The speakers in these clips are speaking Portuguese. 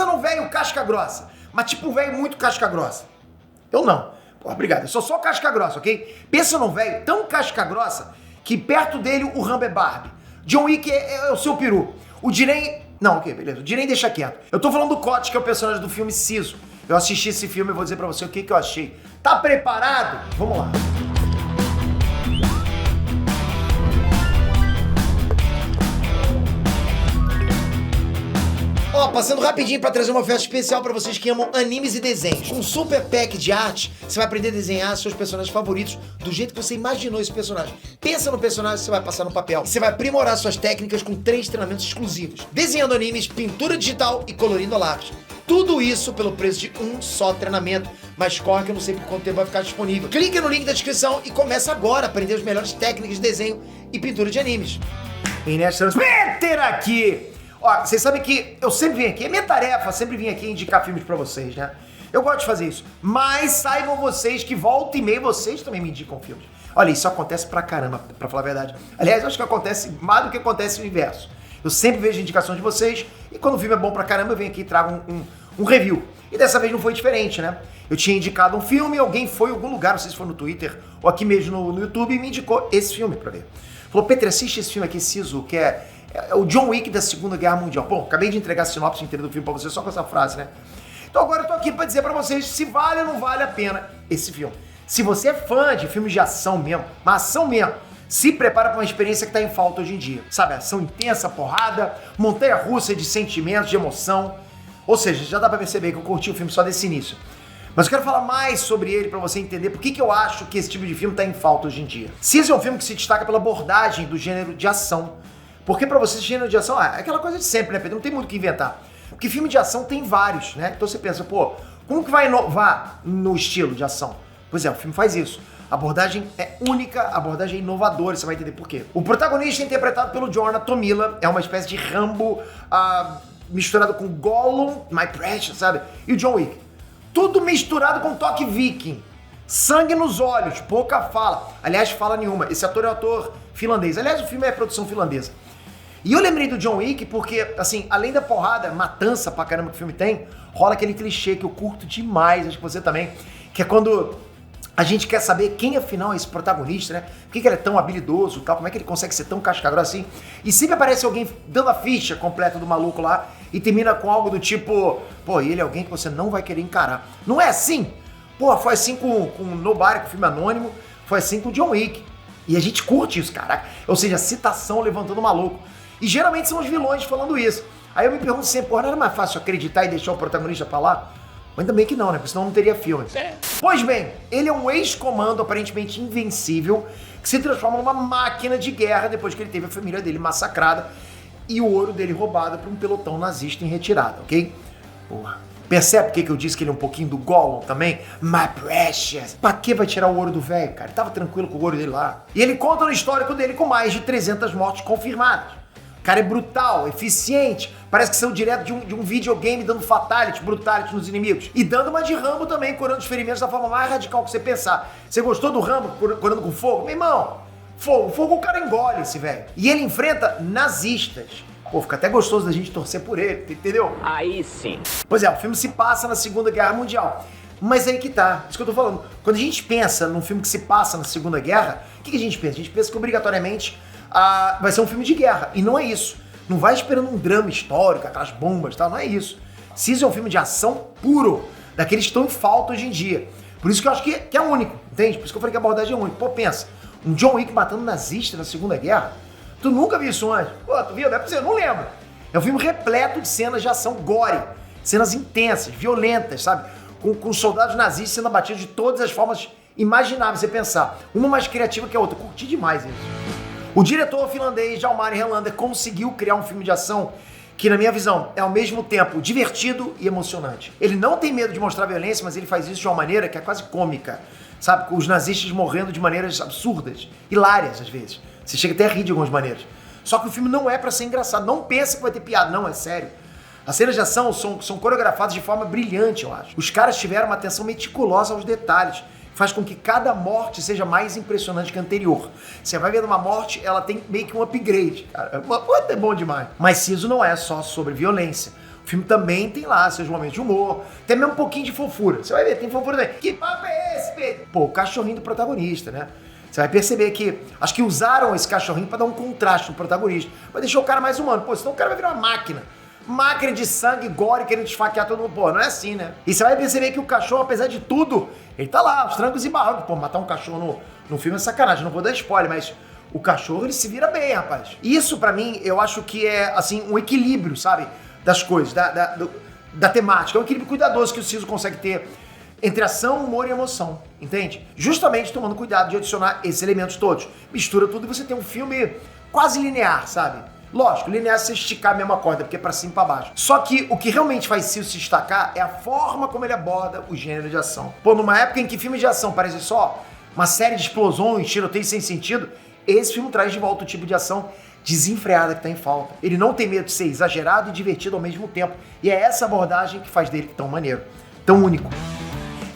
Pensa num velho casca grossa, mas tipo um velho muito casca grossa. Eu não. Pô, obrigado, eu sou só casca grossa, ok? Pensa num velho tão casca grossa que perto dele o Rambo é Barbie. John Wick é o seu peru. O Diren... Não, ok, beleza. O Diren deixa quieto. Eu tô falando do Koch, que é o personagem do filme Siso. Eu assisti esse filme e vou dizer pra você o que eu achei. Tá preparado? Vamos lá. Ó, passando rapidinho pra trazer uma oferta especial pra vocês que amam animes e desenhos. Um super pack de arte, você vai aprender a desenhar seus personagens favoritos do jeito que você imaginou esse personagem. Pensa no personagem que você vai passar no papel. Você vai aprimorar suas técnicas com 3 treinamentos exclusivos. Desenhando animes, pintura digital e colorindo lápis. Tudo isso pelo preço de um só treinamento. Mas corre que eu não sei por quanto tempo vai ficar disponível. Clique no link da descrição e começa agora a aprender as melhores técnicas de desenho e pintura de animes. Inês Transmitter aqui! Ó, vocês sabem que eu sempre vim aqui, é minha tarefa sempre vir aqui indicar filmes pra vocês, né? Eu gosto de fazer isso, mas saibam vocês que volta e meia vocês também me indicam filmes. Olha, isso acontece pra caramba, pra falar a verdade. Aliás, eu acho que acontece mais do que acontece no inverso. Eu sempre vejo indicações de vocês e quando o filme é bom pra caramba eu venho aqui e trago um review. E dessa vez não foi diferente, né? Eu tinha indicado um filme e alguém foi em algum lugar, não sei se foi no Twitter ou aqui mesmo no YouTube, e me indicou esse filme pra ver. Falou, Petri, assiste esse filme aqui, Siso, que é o John Wick da Segunda Guerra Mundial. Bom, acabei de entregar a sinopse inteira do filme pra vocês só com essa frase, né? Então agora eu tô aqui pra dizer pra vocês se vale ou não vale a pena esse filme. Se você é fã de filmes de ação mesmo, mas ação mesmo, se prepara pra uma experiência que tá em falta hoje em dia. Sabe, ação intensa, porrada, montanha-russa de sentimentos, de emoção. Ou seja, já dá pra perceber que eu curti o filme só desse início. Mas eu quero falar mais sobre ele pra você entender por que eu acho que esse tipo de filme tá em falta hoje em dia. Siso é um filme que se destaca pela abordagem do gênero de ação. Porque pra você, esse gênero de ação é aquela coisa de sempre, né, Pedro? Não tem muito o que inventar. Porque filme de ação tem vários, né? Então você pensa, pô, como que vai inovar no estilo de ação? Pois é, o filme faz isso. A abordagem é única, a abordagem é inovadora, você vai entender por quê. O protagonista é interpretado pelo Jonathan Miller, é uma espécie de Rambo misturado com Gollum, My Precious, sabe? E o John Wick. Tudo misturado com toque viking. Sangue nos olhos, pouca fala. Aliás, fala nenhuma. Esse ator é um ator finlandês. Aliás, o filme é produção finlandesa. E eu lembrei do John Wick porque, assim, além da porrada, matança pra caramba que o filme tem, rola aquele clichê que eu curto demais, acho que você também, que é quando a gente quer saber quem afinal é esse protagonista, né? Por que ele é tão habilidoso e tal, como é que ele consegue ser tão casca-grossa assim? E sempre aparece alguém dando a ficha completa do maluco lá e termina com algo do tipo, pô, ele é alguém que você não vai querer encarar. Não é assim? Pô, foi assim com Nobody, com o filme Anônimo, foi assim com o John Wick. E a gente curte isso, caraca. Ou seja, citação levantando o maluco. E geralmente são os vilões falando isso. Aí eu me pergunto sempre, porra, não era mais fácil acreditar e deixar o protagonista pra lá? Mas ainda bem que não, né? Porque senão não teria filme. Pois bem, ele é um ex-comando aparentemente invencível que se transforma numa máquina de guerra depois que ele teve a família dele massacrada e o ouro dele roubado por um pelotão nazista em retirada, ok? Porra. Percebe por que eu disse que ele é um pouquinho do Gollum também? My Precious. Pra que vai tirar o ouro do velho, cara? Ele tava tranquilo com o ouro dele lá. E ele conta no histórico dele com mais de 300 mortes confirmadas. O cara é brutal, eficiente, parece que saiu direto de um videogame dando brutality nos inimigos. E dando uma de Rambo também, curando os ferimentos da forma mais radical que você pensar. Você gostou do Rambo curando com fogo? Meu irmão, fogo o cara engole esse velho. E ele enfrenta nazistas. Pô, fica até gostoso da gente torcer por ele, entendeu? Aí sim. Pois é, o filme se passa na Segunda Guerra Mundial. Mas aí que tá, isso que eu tô falando. Quando a gente pensa num filme que se passa na Segunda Guerra, o que a gente pensa? A gente pensa que obrigatoriamente vai ser um filme de guerra. E não é isso. Não vai esperando um drama histórico, aquelas bombas e tal, não é isso. Siso é um filme de ação puro, daqueles que estão em falta hoje em dia. Por isso que eu acho que é único, entende? Por isso que eu falei que a abordagem é única. Pô, pensa, um John Wick matando nazista na Segunda Guerra? Tu nunca viu isso antes? Pô, tu viu? Não é pra você, eu não lembro. É um filme repleto de cenas de ação gore, cenas intensas, violentas, sabe? Com soldados nazistas sendo abatidos de todas as formas imagináveis, você pensar. Uma mais criativa que a outra. Curti demais isso. O diretor finlandês Jalmari Helander conseguiu criar um filme de ação que, na minha visão, é ao mesmo tempo divertido e emocionante. Ele não tem medo de mostrar violência, mas ele faz isso de uma maneira que é quase cômica, sabe? Com os nazistas morrendo de maneiras absurdas, hilárias às vezes. Você chega até a rir de algumas maneiras. Só que o filme não é pra ser engraçado. Não pensa que vai ter piada, não, é sério. As cenas de ação são coreografadas de forma brilhante, eu acho. Os caras tiveram uma atenção meticulosa aos detalhes. Faz com que cada morte seja mais impressionante que a anterior. Você vai vendo uma morte, ela tem meio que um upgrade, cara. É bom demais. Mas Siso não é só sobre violência. O filme também tem lá seus momentos de humor, tem mesmo um pouquinho de fofura. Você vai ver, tem fofura também. Que papo é esse, Pedro? Pô, o cachorrinho do protagonista, né? Você vai perceber que acho que usaram esse cachorrinho pra dar um contraste no protagonista, pra deixar o cara mais humano. Pô, senão o cara vai virar uma máquina. Máquina de sangue, gore, querendo esfaquear todo mundo. Pô, não é assim, né? E você vai perceber que o cachorro, apesar de tudo, ele tá lá, os trancos e barrancos. Pô, matar um cachorro no filme é sacanagem, não vou dar spoiler, mas o cachorro, ele se vira bem, rapaz. Isso, pra mim, eu acho que é, assim, um equilíbrio, sabe? Das coisas, da temática. É um equilíbrio cuidadoso que o Siso consegue ter entre ação, humor e emoção, entende? Justamente tomando cuidado de adicionar esses elementos todos. Mistura tudo e você tem um filme quase linear, sabe? Lógico, linear é você esticar a mesma corda, porque é pra cima e pra baixo. Só que o que realmente faz Siso se destacar é a forma como ele aborda o gênero de ação. Pô, numa época em que filmes de ação parecem só uma série de explosões, tiroteios sem sentido, esse filme traz de volta o tipo de ação desenfreada que tá em falta. Ele não tem medo de ser exagerado e divertido ao mesmo tempo. E é essa abordagem que faz dele tão maneiro, tão único.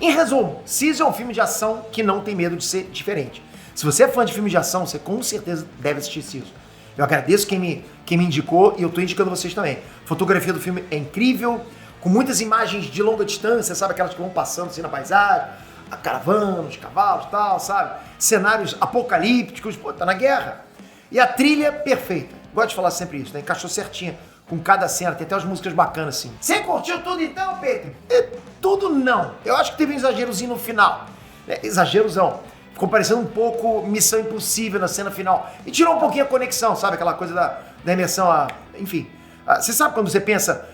Em resumo, Siso é um filme de ação que não tem medo de ser diferente. Se você é fã de filmes de ação, você com certeza deve assistir Siso. Eu agradeço quem me indicou e eu tô indicando vocês também. A fotografia do filme é incrível, com muitas imagens de longa distância, sabe? Aquelas que vão passando assim na paisagem, a caravana, os cavalos e tal, sabe? Cenários apocalípticos, pô, tá na guerra. E a trilha perfeita. Gosto de falar sempre isso, né? Encaixou certinha com cada cena, tem até as músicas bacanas assim. Você curtiu tudo então, Pedro? Tudo não. Eu acho que teve um exagerozinho no final. Exagerozão. Ficou parecendo um pouco Missão Impossível na cena final. E tirou um pouquinho a conexão, sabe? Aquela coisa da imersão, enfim. Você sabe quando você pensa,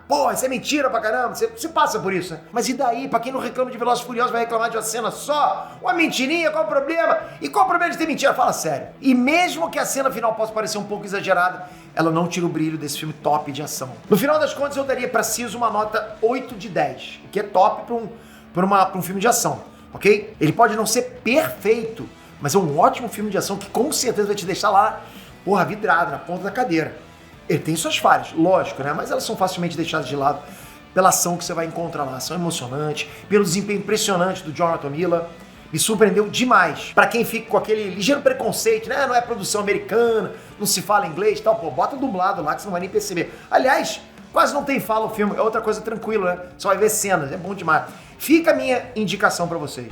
porra, isso é mentira pra caramba, você passa por isso, né? Mas e daí? Pra quem não reclama de Velozes e Furiosos vai reclamar de uma cena só? Uma mentirinha, qual o problema? E qual o problema de ter mentira? Fala sério. E mesmo que a cena final possa parecer um pouco exagerada, ela não tira o brilho desse filme top de ação. No final das contas, eu daria pra Siso uma nota 8 de 10, o que é top pra um filme de ação, ok? Ele pode não ser perfeito, mas é um ótimo filme de ação que com certeza vai te deixar lá, porra, vidrado, na ponta da cadeira. Ele tem suas falhas, lógico, né? Mas elas são facilmente deixadas de lado pela ação que você vai encontrar lá. Ação emocionante, pelo desempenho impressionante do Jonathan Miller. Me surpreendeu demais. Pra quem fica com aquele ligeiro preconceito, né? Não é produção americana, não se fala inglês e tal. Pô, bota dublado lá que você não vai nem perceber. Aliás, quase não tem fala o filme. É outra coisa tranquila, né? Só vai ver cenas, é bom demais. Fica a minha indicação pra vocês.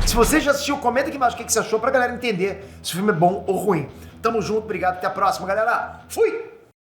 Se você já assistiu, comenta aqui embaixo o que você achou pra galera entender se o filme é bom ou ruim. Tamo junto, obrigado, até a próxima, galera. Fui!